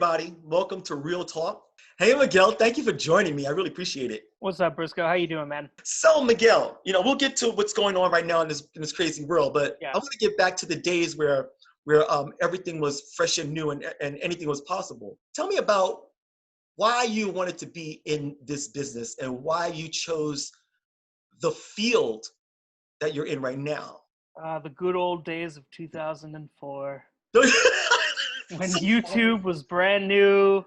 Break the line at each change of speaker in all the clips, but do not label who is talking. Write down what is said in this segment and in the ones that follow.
everybody. Welcome to Real Talk. Hey, Miguel, thank you for joining me. I really appreciate it.
What's up, Briscoe? How you doing, man?
So, Miguel, we'll get to what's going on right now in this crazy world, but
Yeah.
I want to get back to the days where everything was fresh and new and anything was possible. Tell me about why you wanted to be in this business and why you chose the field that you're in right now.
The good old days of 2004, when
So
YouTube was brand new.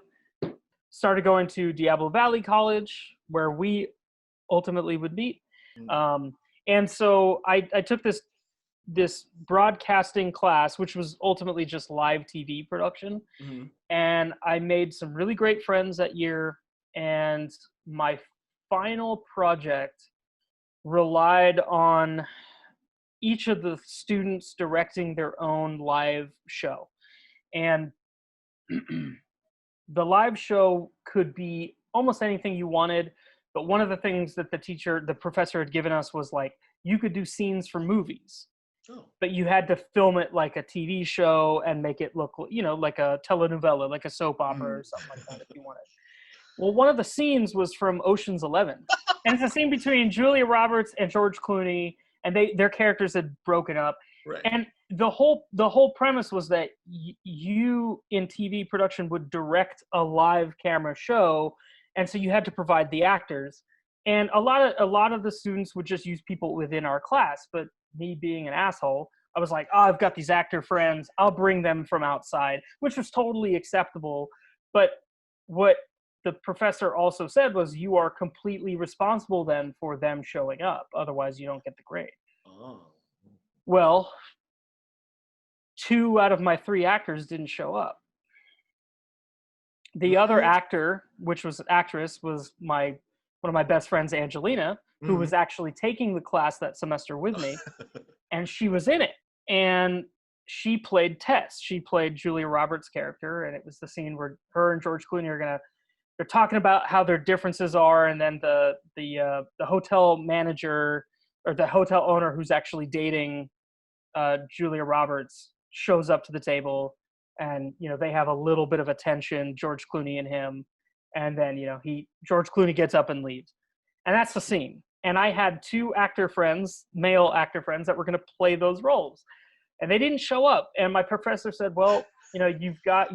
Started going to Diablo Valley College, where we ultimately would meet. And so I took this broadcasting class, which was ultimately just live TV production.
Mhm.
And I made some really great friends that year. And my final project relied on each of the students directing their own live show. And the live show could be almost anything you wanted, but one of the things that the professor had given us was like, you could do scenes from movies, but you had to film it like a TV show and make it look, like a telenovela, like a soap opera or something like that if you wanted. Well, one of the scenes was from Ocean's 11. And it's a scene between Julia Roberts and George Clooney, and their characters had broken up.
Right.
And the whole premise was that you in TV production would direct a live camera show, and so you had to provide the actors. And a lot of the students would just use people within our class, but me being an asshole, I was like, oh, I've got these actor friends, I'll bring them from outside, which was totally acceptable. But what the professor also said was, you are completely responsible then for them showing up, otherwise you don't get the grade.
Oh.
Well, 2 out of my 3 actors didn't show up. The other actor, which was actress, was one of my best friends, Angelina, who was actually taking the class that semester with me, and she was in it. And she played Tess. She played Julia Roberts' character, and it was the scene where her and George Clooney they're talking about how their differences are, and then the hotel manager or the hotel owner who's actually dating Julia Roberts shows up to the table, and they have a little bit of a tension, George Clooney and him, and then George Clooney gets up and leaves, and that's the scene. And I had 2 male actor friends that were going to play those roles, and they didn't show up. And my professor said, well, you've got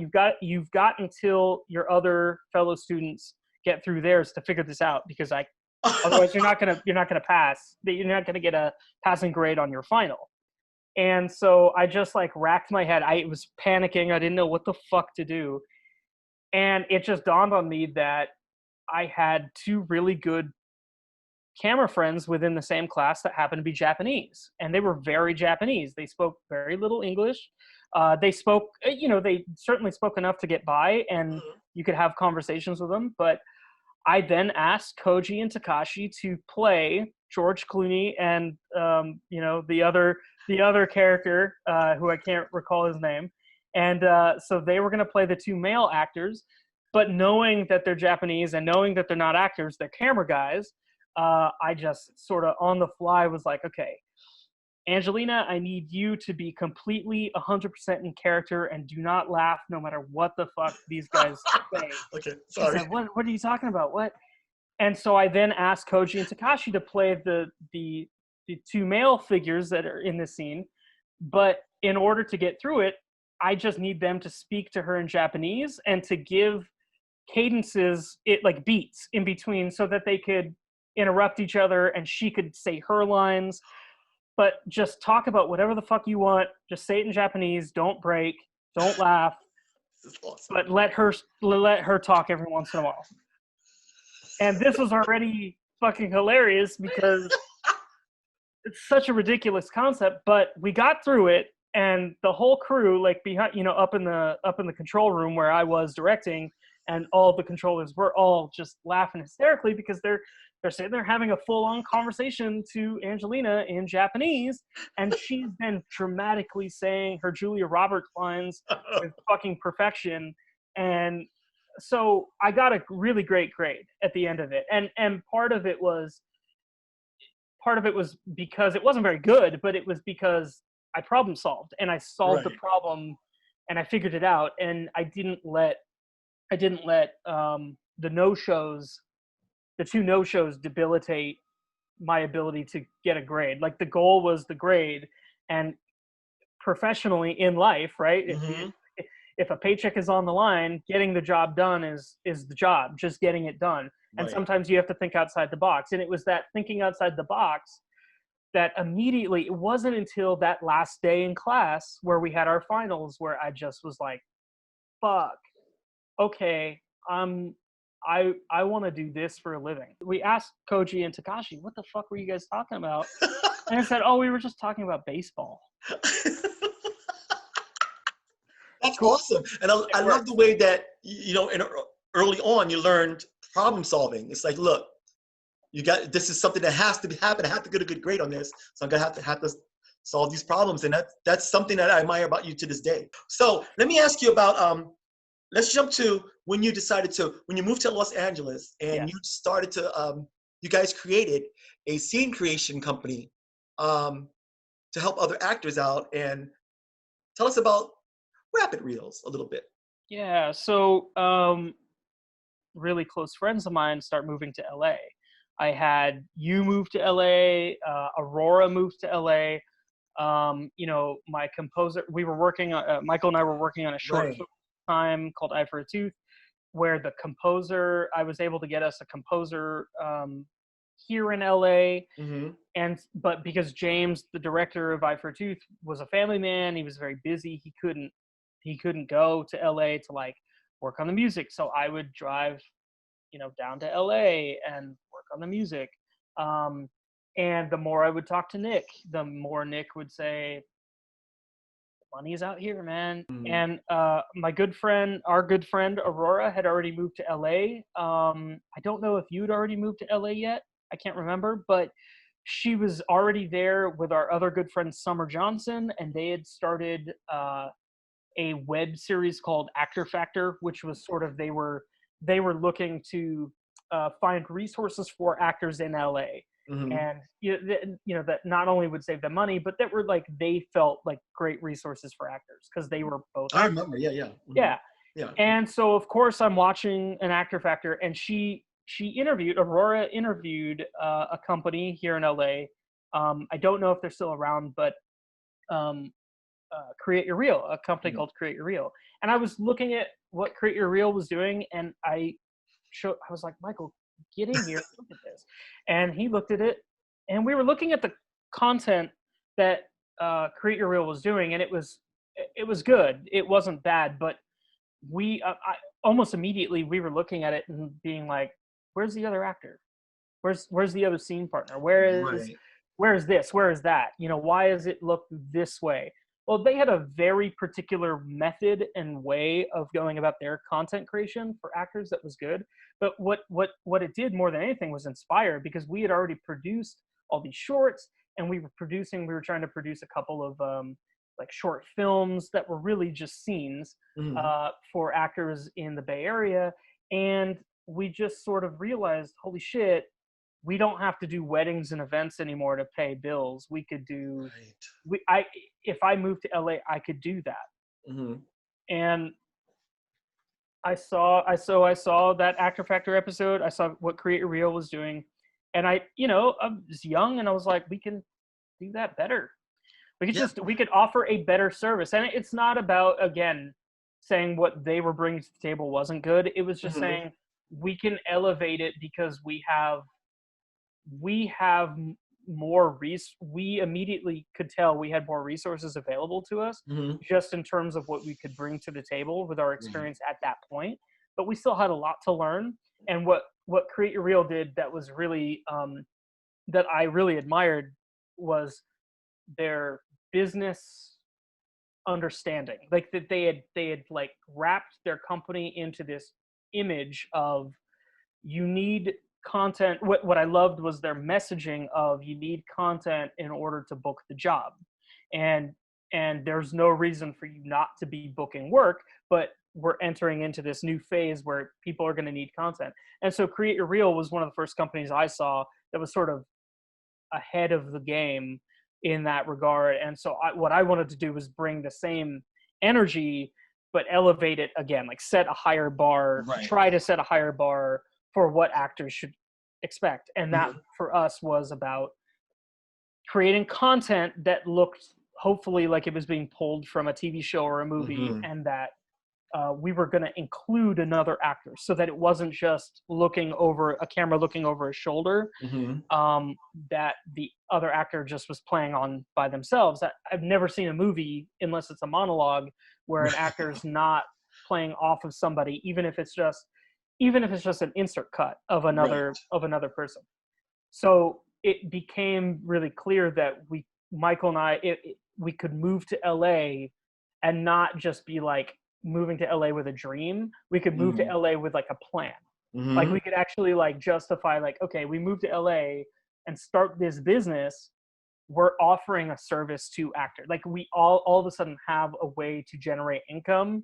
until your other fellow students get through theirs to figure this out, because otherwise you're not gonna pass. You're not gonna get a passing grade on your final. And so I just racked my head. I was panicking. I didn't know what the fuck to do. And it just dawned on me that I had 2 really good camera friends within the same class that happened to be Japanese. And they were very Japanese. They spoke very little English. They spoke, they certainly spoke enough to get by, and you could have conversations with them. But I then asked Koji and Takashi to play George Clooney and the other character who I can't recall his name, and so they were going to play the 2 male actors, but knowing that they're Japanese and knowing that they're not actors, they're camera guys, I just sort of on the fly was like, okay, Angelina, I need you to be completely 100% in character and do not laugh no matter what the fuck these guys say.
Okay, sorry.
Said, what are you talking about? What? And so I then asked Koji and Takashi to play the 2 male figures that are in this scene. But in order to get through it, I just need them to speak to her in Japanese and to give cadences, beats in between, so that they could interrupt each other and she could say her lines. But just talk about whatever the fuck you want. Just say it in Japanese. Don't break. Don't laugh.
This is awesome.
But let her talk every once in a while. And this was already fucking hilarious because it's such a ridiculous concept. But we got through it, and the whole crew, behind, up in the control room where I was directing, and all the controllers were all just laughing hysterically because they're sitting there having a full-on conversation to Angelina in Japanese, and she's been dramatically saying her Julia Roberts lines with fucking perfection. And so I got a really great grade at the end of it. And part of it was because it wasn't very good, but it was because I problem solved, and I solved the problem, and I figured it out, and I didn't let I didn't let the no-shows, the two no-shows, debilitate my ability to get a grade. Like the goal was the grade, and professionally in life, right?
Mm-hmm.
If a paycheck is on the line, getting the job done is the job, just getting it done. And
Right.
sometimes you have to think outside the box. And it was that thinking outside the box that immediately, it wasn't until that last day in class where we had our finals where I just was like, fuck, okay, I want to do this for a living. We asked Koji and Takashi, what the fuck were you guys talking about? And I said, oh, we were just talking about baseball.
That's
Cool.
awesome. And I
It
love the
works.
way that, early on, you learned problem solving. It's like, look, this is something that has to happen. I have to get a good grade on this. So I'm going to have to solve these problems. And that's something that I admire about you to this day. So let me ask you about, let's jump to when you moved to Los Angeles and
Yeah.
you started you guys created a scene creation company to help other actors out. And tell us about Rapid Reels a little bit.
Yeah. So, really close friends of mine start moving to LA. I had you move to LA, Aurora moved to LA. My composer, we were working on, Michael and I were working on a short
Right.
film time called Eye for a Tooth, where the composer, I was able to get us a composer here in LA.
Mm-hmm.
But because James, the director of Eye for a Tooth, was a family man, he was very busy. He couldn't go to LA to like work on the music. So I would drive, down to LA and work on the music. Um, and the more I would talk to Nick, the more Nick would say, money's out here, man.
Mm-hmm.
And our good friend Aurora had already moved to LA. I don't know if you'd already moved to LA yet. I can't remember, but she was already there with our other good friend Summer Johnson, and they had started a web series called Actor Factor, which was sort of they were looking to find resources for actors in LA.
Mm-hmm.
And that not only would save them money, but that were like they felt like great resources for actors because they were both
I
actors.
remember. Yeah, yeah. Mm-hmm.
Yeah,
Yeah.
and so of course I'm watching an Actor Factor, and Aurora interviewed a company here in LA. I don't know if they're still around, but um, Create Your Reel, a company
Mm-hmm.
called Create Your Reel. And I was looking at what Create Your Reel was doing, and I was like, Michael, get in here, look at this. And he looked at it, and we were looking at the content that Create Your Reel was doing, and it was good. It wasn't bad, but almost immediately we were looking at it and being like, where's the other actor? Where's the other scene partner?
Right.
Where is this? Where is that? Why does it look this way? Well, they had a very particular method and way of going about their content creation for actors that was good. But what it did more than anything was inspire, because we had already produced all these shorts, and we were trying to produce a couple of like short films that were really just scenes
Mm-hmm.
for actors in the Bay Area. And we just sort of realized, holy shit, we don't have to do weddings and events anymore to pay bills. We could do
Right.
we I if I moved to LA, I could do that.
Mm-hmm.
And I saw that Actor Factor episode. I saw what Create Your Reel was doing, and I was young, and I was like, we can do that better.
Yeah.
We could offer a better service. And it's not about, again, saying what they were bringing to the table wasn't good. It was just
Mm-hmm.
saying we can elevate it because we have we immediately could tell we had more resources available to us,
Mm-hmm.
just in terms of what we could bring to the table with our
Right.
experience at that point. But we still had a lot to learn. And what Create Your Reel did that was really that I really admired was their business understanding. Like that they had like wrapped their company into this image of, you need content. What I loved was their messaging of, you need content in order to book the job. and and there's no reason for you not to be booking work, but we're entering into this new phase where people are going to need content. And so Create Your Reel was one of the first companies I saw that was sort of ahead of the game in that regard. And so what I wanted to do was bring the same energy but elevate it again, like set a higher bar,
Right.
try to set a higher bar for what actors should expect. And that for us was about creating content that looked hopefully like it was being pulled from a TV show or a movie, and that we were going to include another actor so that it wasn't just looking over a camera, looking over a shoulder, that the other actor just was playing on by themselves. I've never seen a movie, unless it's a monologue, where an actor's not playing off of somebody, even if it's just an insert cut of another person. So it became really clear that Michael and I, we could move to LA and not just be like moving to LA with a dream. We could move to LA with like a plan. Like we could actually like justify like, okay, we moved to LA and start this business. We're offering a service to actors. Like we all of a sudden have a way to generate income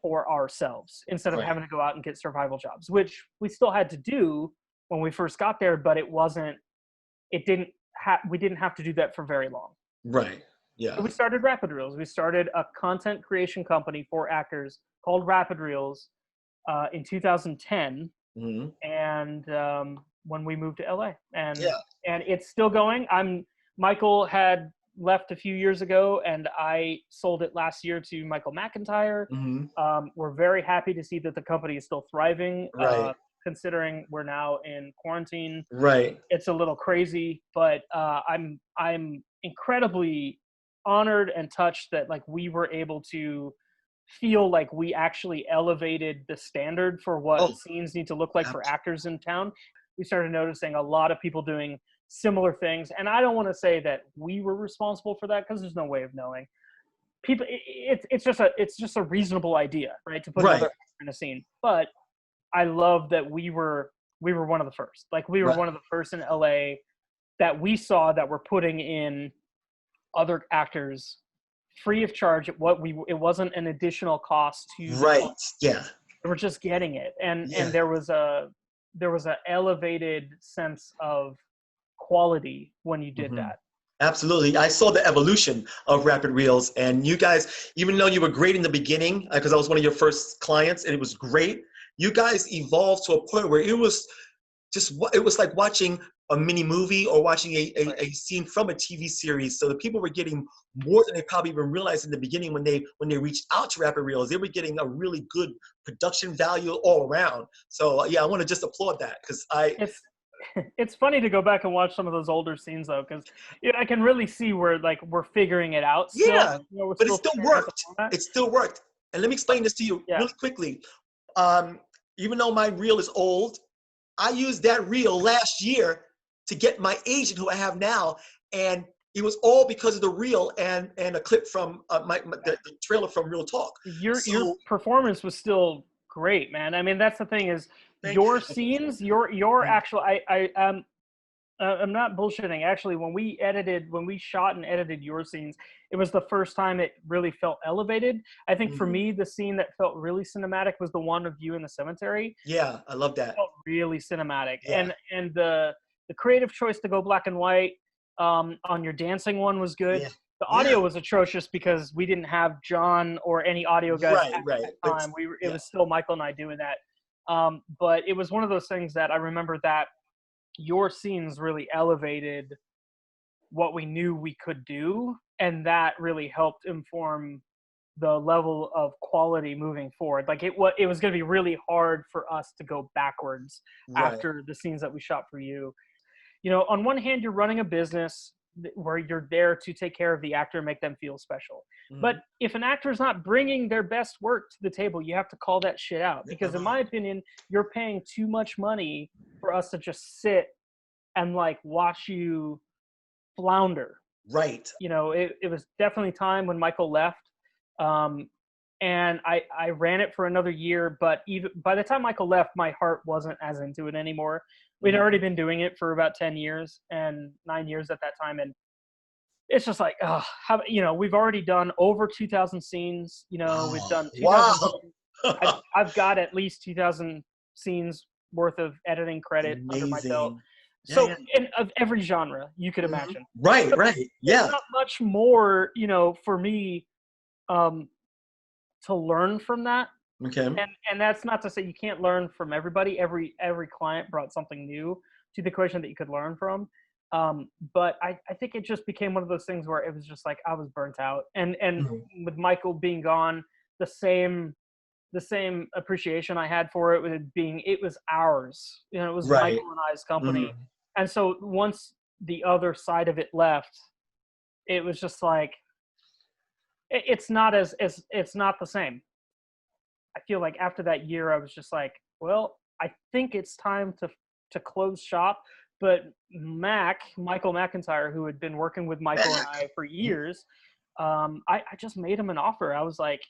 for ourselves instead of having to go out and get survival jobs, which we still had to do when we first got there, but we didn't have to do that for very long.
Right. Yeah.
So we started Rapid Reels. We started a content creation company for actors called Rapid Reels in 2010. And when we moved to LA, and it's still going. Michael had left a few years ago, and I sold it last year to Michael McIntyre. We're very happy to see that the company is still thriving. Considering we're now in quarantine, it's a little crazy, but I'm incredibly honored and touched that like we were able to feel like we actually elevated the standard for what scenes need to look like for actors in town. We started noticing a lot of people doing similar things, and I don't want to say that we were responsible for that because there's no way of knowing. People, it's just a reasonable idea, right, to put another actor in a scene, but I love that we were one of the first. Like we were one of the first in LA that we saw that were putting in other actors free of charge. It wasn't an additional cost to we're just getting it, and there was a elevated sense of quality when you did that.
Absolutely. I saw the evolution of Rapid Reels, and you guys, even though you were great in the beginning, because I was one of your first clients and it was great, you guys evolved to a point where it was like watching a mini movie or watching a scene from a TV series. So the people were getting more than they probably even realized in the beginning when they reached out to Rapid Reels. They were getting a really good production value all around. So I want to just applaud that because
it's funny to go back and watch some of those older scenes though, because I can really see where like we're figuring it out still.
Yeah, but it still worked. It still worked. And let me explain this to you really quickly. Even though my reel is old, I used that reel last year to get my agent who I have now, and it was all because of the reel and a clip from the trailer from Real Talk.
Your performance was still great, man. I mean, that's the thing is your scenes, your actual. I'm not bullshitting. Actually, when we shot and edited your scenes, it was the first time it really felt elevated. I think for me, the scene that felt really cinematic was the one of you in the cemetery.
Yeah, I love that.
It felt really cinematic, and the creative choice to go black and white on your dancing one was good. The audio was atrocious because we didn't have John or any audio guys at that time. It was still Michael and I doing that. But it was one of those things that I remember that your scenes really elevated what we knew we could do, and that really helped inform the level of quality moving forward. Like it was going to be really hard for us to go backwards after the scenes that we shot for you. On one hand, you're running a business where you're there to take care of the actor and make them feel special. But if an actor is not bringing their best work to the table, you have to call that shit out. Because in my opinion, you're paying too much money for us to just sit and like watch you flounder.
Right.
It was definitely time when Michael left. And I ran it for another year, but even by the time Michael left, my heart wasn't as into it anymore. We'd already been doing it for about 10 years and 9 years at that time. And it's just like, we've already done over 2,000 scenes. We've done 2,000. I've got at least 2,000 scenes worth of editing credit under my belt. So of every genre you could imagine.
Right. Yeah.
There's not much more, for me, to learn from that.
Okay.
And that's not to say you can't learn from everybody. Every client brought something new to the equation that you could learn from. But I think it just became one of those things where it was just like I was burnt out. And
Mhm.
with Michael being gone, the same appreciation I had for it with it being, it was ours. You know, it was
Right.
Michael and I's company.
Mhm.
And so once the other side of it left, it was just like it's not as it's not the same. I feel like after that year, I was just like, well, I think it's time to close shop. But Michael McIntyre, who had been working with Michael and I for
Mhm.
years, I just made him an offer. I was like,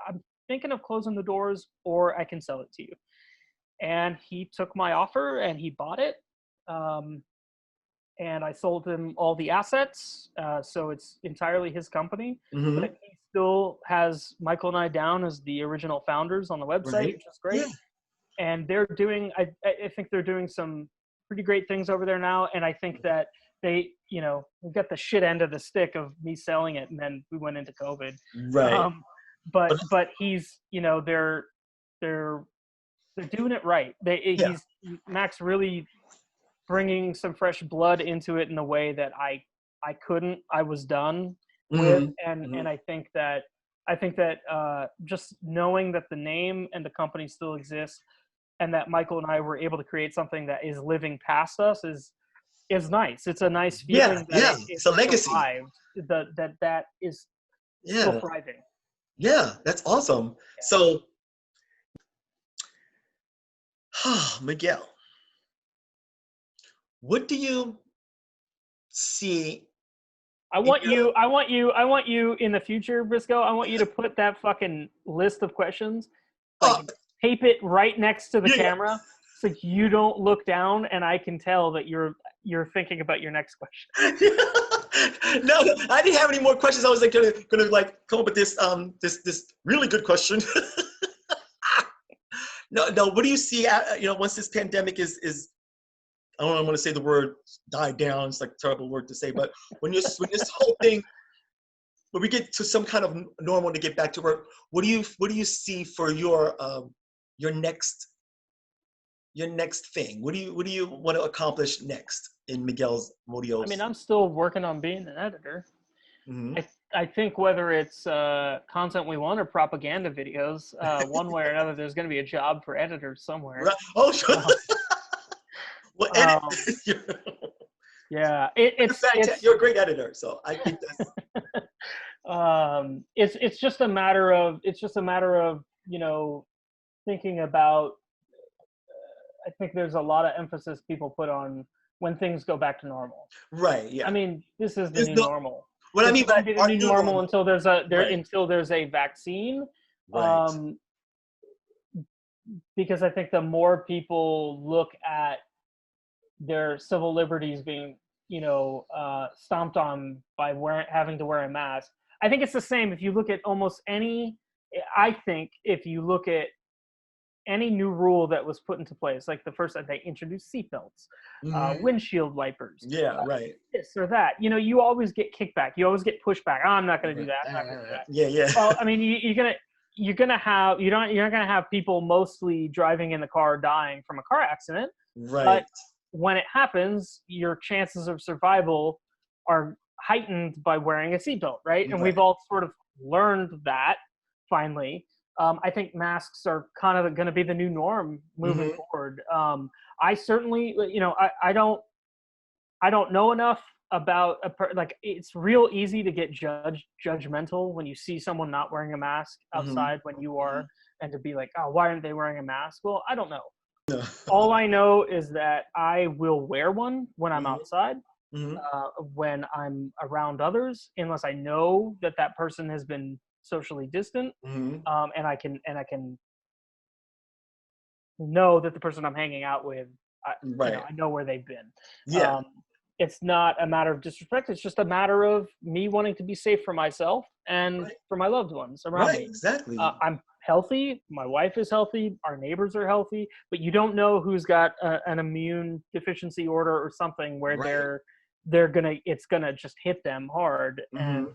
I'm thinking of closing the doors, or I can sell it to you. And he took my offer and he bought it. Um, and I sold him all the assets. So it's entirely his company, but
Mhm.
he still has Michael and I down as the original founders on the website,
Right.
which is
Yeah.
great. And they're doing, I think they're doing some pretty great things over there now. And I think that they, we got the shit end of the stick of me selling it, and then we went into COVID.
Right.
Um, but
But
he's, they're doing it right.
yeah.
Max really bringing some fresh blood into it in a way that I couldn't. I was done with,
Mhm.
and
Mhm.
I think that just knowing that the name and the company still exists, and that Michael and I were able to create something that is living past us is nice. It's a nice
Yeah.
feeling that
Yeah.
it
It's a legacy.
survived. That is still
Yeah.
thriving.
Yeah. That's awesome. So, Miguel, what do you see
I
in
want
your?
you. I want you in the future, Briscoe. I want you to put that fucking list of questions, like
Oh,
tape it right next to the
yeah. Yeah.
camera, so you don't look down, and I can tell that you're thinking about your next question.
No, I didn't have any more questions. I was like gonna like come up with this really good question. No, no. What do you see? Once this pandemic is I don't want to say the word die down. It's like a terrible word to say, but when this whole thing, when we get to some kind of normal to get back to work, what do you see for your next thing? What do you want to accomplish next in Miguel's
I mean,
Amodio's?
I'm still working on being an editor.
Mm-hmm.
I think whether it's content we want or propaganda videos, one way or another, there's going to be a job for editors somewhere.
Right. Oh, sure.
Uh,
Well, edit.
um, yeah, it, it's
You're a great editor, so I think that's
it's just a matter of thinking about. I think there's a lot of emphasis people put on when things go back to normal.
right.
I
Yeah.
mean, this is the
There's
new
no.
normal.
What I
This
mean
is going
by
to be the
our
new
new
normal
normal.
until
Right.
there's a vaccine.
Right.
Um, because I think the more people look at their civil liberties being, stomped on by having to wear a mask. I think it's the same if you look at almost any. I think if you look at any new rule that was put into place, like the first time they introduced seatbelts,
Hmm.
windshield wipers,
Yeah. Right.
this or that, you always get kickback. You always get pushback. Oh, I'm not going to do
Right.
that. I'm not going to do that.
Yeah. Yeah.
Well, I mean, you're gonna have you're not gonna have people mostly driving in the car dying from a car accident, but
Right.
when it happens, your chances of survival are heightened by wearing a seatbelt, right? And we've
Right.
all sort of learned that finally. I think masks are kind of going to be the new norm moving
Hmm.
forward. I certainly, I don't know enough about like it's real easy to get judgmental when you see someone not wearing a mask
Hmm.
outside when you are, and to be like, oh, why aren't they wearing a mask? Well, I don't know.
No.
All I know is that I will wear one when I'm
Hmm.
outside,
Hmm.
when I'm around others, unless I know that that person has been socially distant,
Hmm.
and I can know that the person I'm hanging out with,
Right.
I know where they've been.
Yeah.
Um, it's not a matter of disrespect. It's just a matter of me wanting to be safe for myself and
Right.
for my loved ones around
Right.
me.
Exactly.
I'm healthy. My wife is healthy. Our neighbors are healthy. But you don't know who's got an immune deficiency order or something where
Right.
it's gonna just hit them hard. And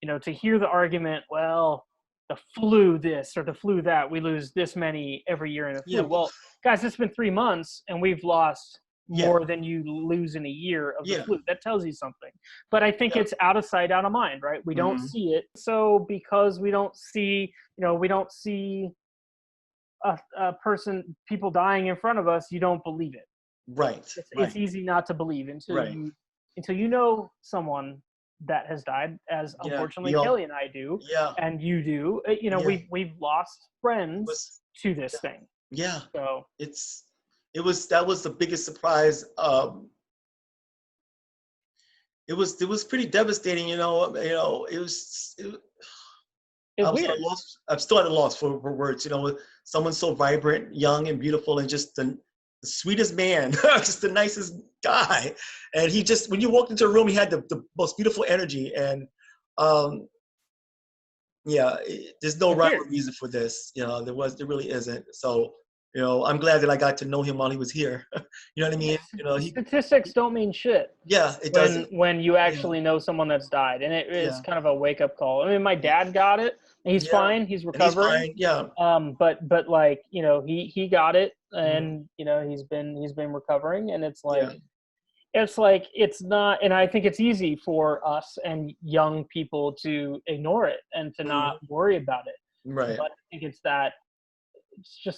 Hmm.
to hear the argument, well, the flu this or the flu that. We lose this many every year in the
Yeah.
flu. Well, guys, it's been 3 months and we've lost
Yeah.
more than you lose in a year of the
Yeah.
flu. That tells you something. But I think
Yeah.
it's out of sight, out of mind, right? We don't
Hmm.
see it. So because we don't see, we don't see a person, people dying in front of us, you don't believe it.
Right.
It's
Right.
easy not to believe
Right.
until you know someone that has died, as
Yeah.
unfortunately
We all.
Kelly and I do,
Yeah.
and you do.
Yeah.
We've lost friends
Was.
to this thing.
Yeah.
So
It's. That was the biggest surprise. It was pretty devastating. It was.
it's
I was at
weird.
a loss. I'm still at a loss for words. With someone so vibrant, young, and beautiful, and just the sweetest man, just the nicest guy. And he just, when you walked into a room, he had the most beautiful energy. And um, yeah, there's no
It's
rhyme
weird.
or reason for this. There really isn't. So, I'm glad that I got to know him while he was here. You know what I mean?
Statistics don't mean shit
Yeah, it
when
doesn't.
you
Yeah,
actually know someone that's died, and it is
yeah,
kind of a wake up call. I mean, my dad got it. He's
yeah.
fine. He's
And he's
recovering.
fine. Yeah,
But like he got it,
mhm,
and he's been recovering, and
yeah,
it's not, and I think it's easy for us and young people to ignore it and to not
mhm,
worry about it.
right.
But I think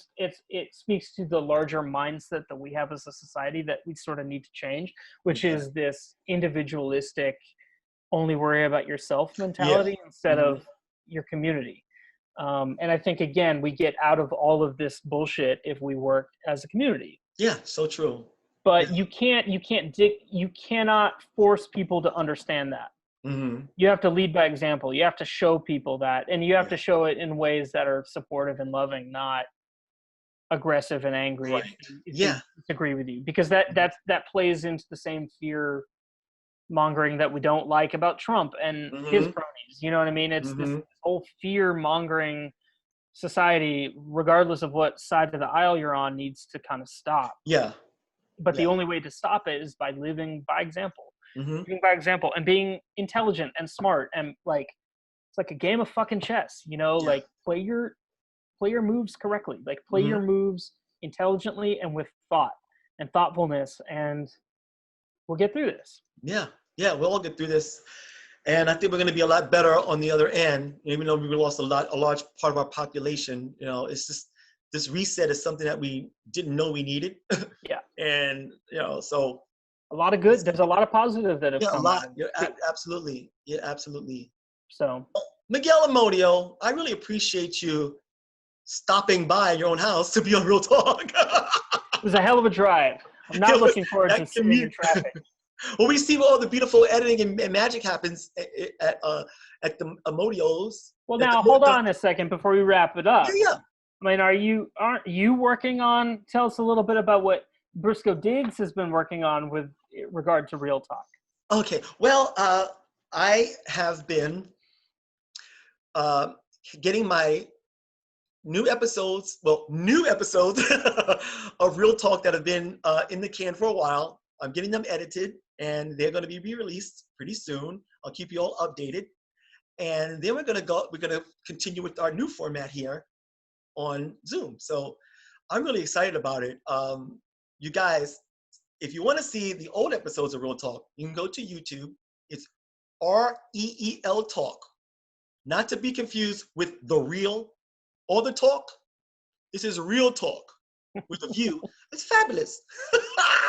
it speaks to the larger mindset that we have as a society that we sort of need to change, which
Yeah,
is this individualistic, only worry about yourself
yeah,
mentality instead
hmm,
of your community. And I think again, we get out of all of this bullshit if we work as a community.
yeah. So true. Yeah.
But you cannot force people to understand that.
Hmm.
You have to lead by example. You have to show people that, and you have
Yeah.
to show it in ways that are supportive and loving, not aggressive and angry
Right.
if they
Yeah.
disagree with you, because that plays into the same fear mongering that we don't like about Trump and his
Hmm.
cronies. You know what I mean? It's this
Hmm.
whole fear mongering society, regardless of what side of the aisle you're on, needs to kind of stop.
Yeah.
But
Yeah.
the only way to stop it is by living by example.
Hmm.
Living by example and being intelligent and smart, and like it's like a game of fucking chess,
Yeah.
like play your moves correctly. Like play
Hmm.
your moves intelligently and with thought and thoughtfulness, and we'll get through this.
Yeah. Yeah. We'll all get through this, and I think we're going to be a lot better on the other end. Even though we lost a large part of our population, it's just this reset is something that we didn't know we needed,
Yeah.
and so
A lot of good. There's a lot of positive that have
yeah, a
come out
lot.
of
Yeah,
it.
absolutely. Yeah, absolutely.
So
Miguel Amodio, I really appreciate you stopping by your own house to be on Real Talk.
it was a hell of a drive. I'm not
It was
looking forward to
that
sitting in
commute.
traffic.
Well, we see all the beautiful editing and magic happens at the Amodios.
Well,
At the,
now hold on a second before we wrap it
yeah,
up.
yeah.
I mean, aren't you working on? Tell us a little bit about what Briscoe Diggs has been working on with regard to Real Talk.
Okay. Well, I have been uh, getting my new episodes of Real Talk that have been in the can for a while. I'm getting them edited, and they're going to be re-released pretty soon. I'll keep you all updated, and then we're going to continue with our new format here on Zoom. So I'm really excited about it. You guys, if you want to see the old episodes of Real Talk, you can go to YouTube. It's REEL Talk, not to be confused with The Real or The Talk. This is Real Talk with a view. It's fabulous.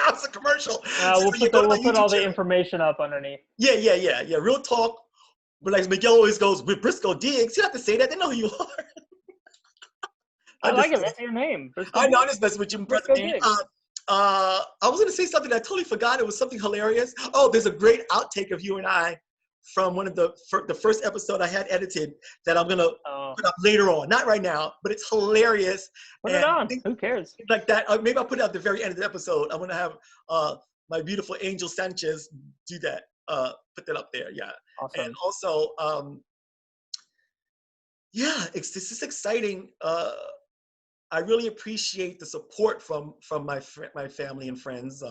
It's a commercial. So
We'll
you go to my
put
YouTube
all the
channel.
information up underneath.
Yeah. Real Talk. But like Miguel always goes with Briscoe Diggs. You don't have to say that. They know who you are.
I
I'm
like
just
it.
kidding.
That's your name, Briscoe
I know. I'm
Diggs.
just messing with you, brother
Briscoe
man.
Diggs.
I was gonna say something. I totally forgot. It was something hilarious. Oh, there's a great outtake of you and I from one of the first episode I had edited that I'm gonna
Oh,
put up later on. Not right now, but it's hilarious.
put it
And
on.
things
Who cares?
like that. Maybe I'll put it at the very end of the episode. I'm gonna have my beautiful Angel Sanchez do that. Put that up there. Yeah. And
Awesome.
also, yeah, this is exciting. I really appreciate the support from my family and friends.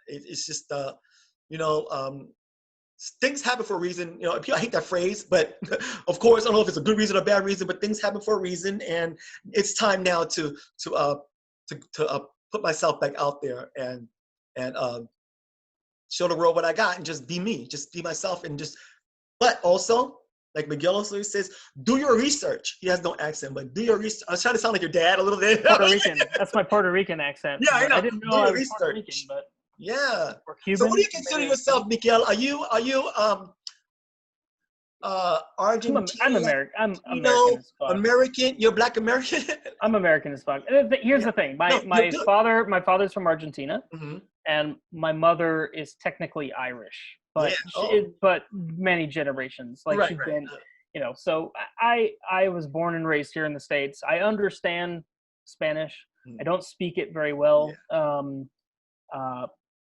It's just you know um, things happen for a reason. You know, I hate that phrase, but of course, I don't know if it's a good reason or a bad reason, but things happen for a reason, and it's time now to put myself back out there and show the world what I got and just be me, just be myself, and just. But also, like Miguel also says, do your research. He has no accent, but do your research. I was trying to sound like your dad a little bit.
Puerto Rican. That's my Puerto Rican accent.
Yeah, I know.
I didn't know
Do
I
your
was Puerto Rican,
research.
but
Yeah.
or
So,
Cuban.
what do you consider yourself, Miguel? Are you Argentine?
I'm American. I'm American as fuck.
American? You're Black American?
I'm American as fuck. Here's
Yeah.
the thing.
No, you're good.
My father's from Argentina,
Mm-hmm.
and my mother is technically Irish, but
Yeah. Oh.
but many generations. Like
Right.
she's
Right.
been, So I was born and raised here in the States. I understand Spanish.
Mm.
I don't speak it very well.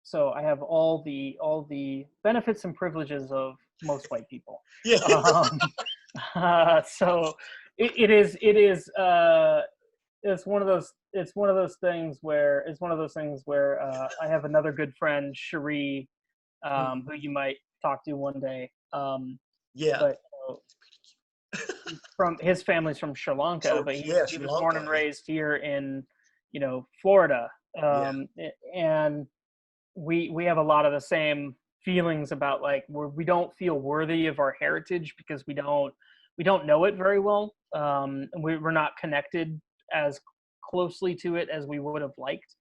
So I have all the benefits and privileges of most white people.
Yeah.
So it's one of those things where I have another good friend, Cherie, who you might talk to one day.
Yeah.
But from his family's from Sri Lanka, but he was born and raised here in Florida, and we have a lot of the same feelings about like where we don't feel worthy of our heritage because we don't know it very well. And we're not connected as closely to it as we would have liked,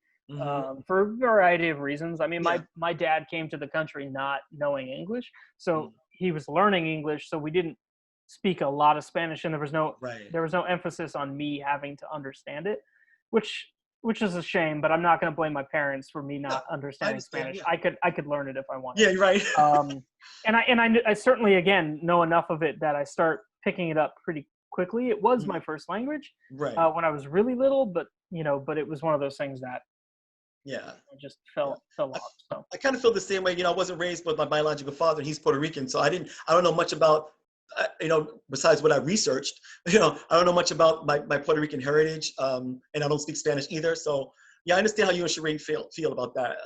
for a variety of reasons. I mean, my dad came to the country not knowing English, so he was learning English, so we didn't speak a lot of Spanish, and there was no emphasis on me having to understand it, which is a shame, but I'm not going to blame my parents for me not understanding Spanish. Yeah. I could learn it if I wanted.
Yeah, you're right.
And I certainly, again, know enough of it that I start picking it up pretty quickly. It was my first language when I was really little, but it was one of those things that I just fell off. So
I kind of feel the same way. I wasn't raised with my biological father. He's Puerto Rican, so I don't know much about besides what I researched. I don't know much about my Puerto Rican heritage, and I don't speak Spanish either. So I understand how you and Shireen feel about that.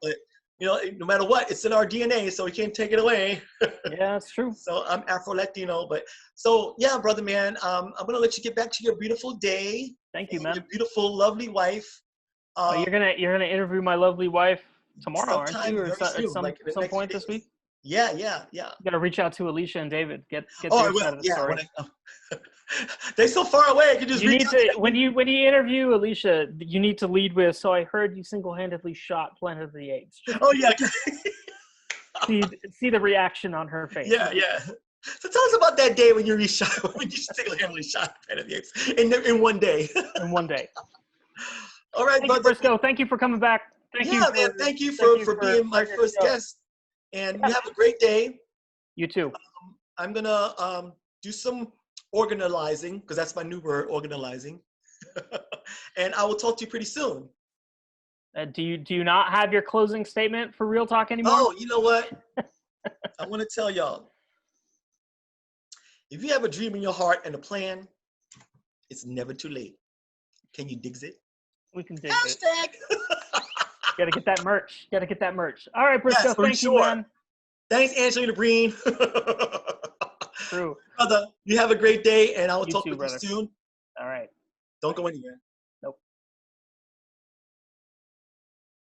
But no matter what, it's in our DNA, so we can't take it away.
Yeah, that's true.
So I'm Afro-Latino, but so yeah, brother man, I'm gonna let you get back to your beautiful day.
Thank you, man.
Your beautiful, lovely wife.
You're gonna interview my lovely wife tomorrow, aren't you? Or at some point this week?
Yeah.
You gotta reach out to Alicia and David. Get their side of the story.
They're so far away. You
need to when you interview Alicia, you need to lead with. So I heard you single-handedly shot Planet of the Apes.
Oh yeah.
see the reaction on her face.
Yeah. So tell us about that day when you single-handedly shot Planet of the Apes in one day.
In one day.
All right,
brother. Briscoe, thank you for coming back.
Thank you for being my first guest. And you have a great day.
You too.
I'm gonna do some organizing, because that's my new word, organizing. And I will talk to you pretty soon.
Do you not have your closing statement for Real Talk anymore?
Oh, you know what? I want to tell y'all. If you have a dream in your heart and a plan, it's never too late. Can you dig it?
We can dig
Hashtag.
it. Gotta get that merch. All right, Briscoe, thank you, man.
Thanks, Angelina Breen.
True.
Brother, you have a great day, and I will talk
to
with you soon.
All right.
Don't go anywhere.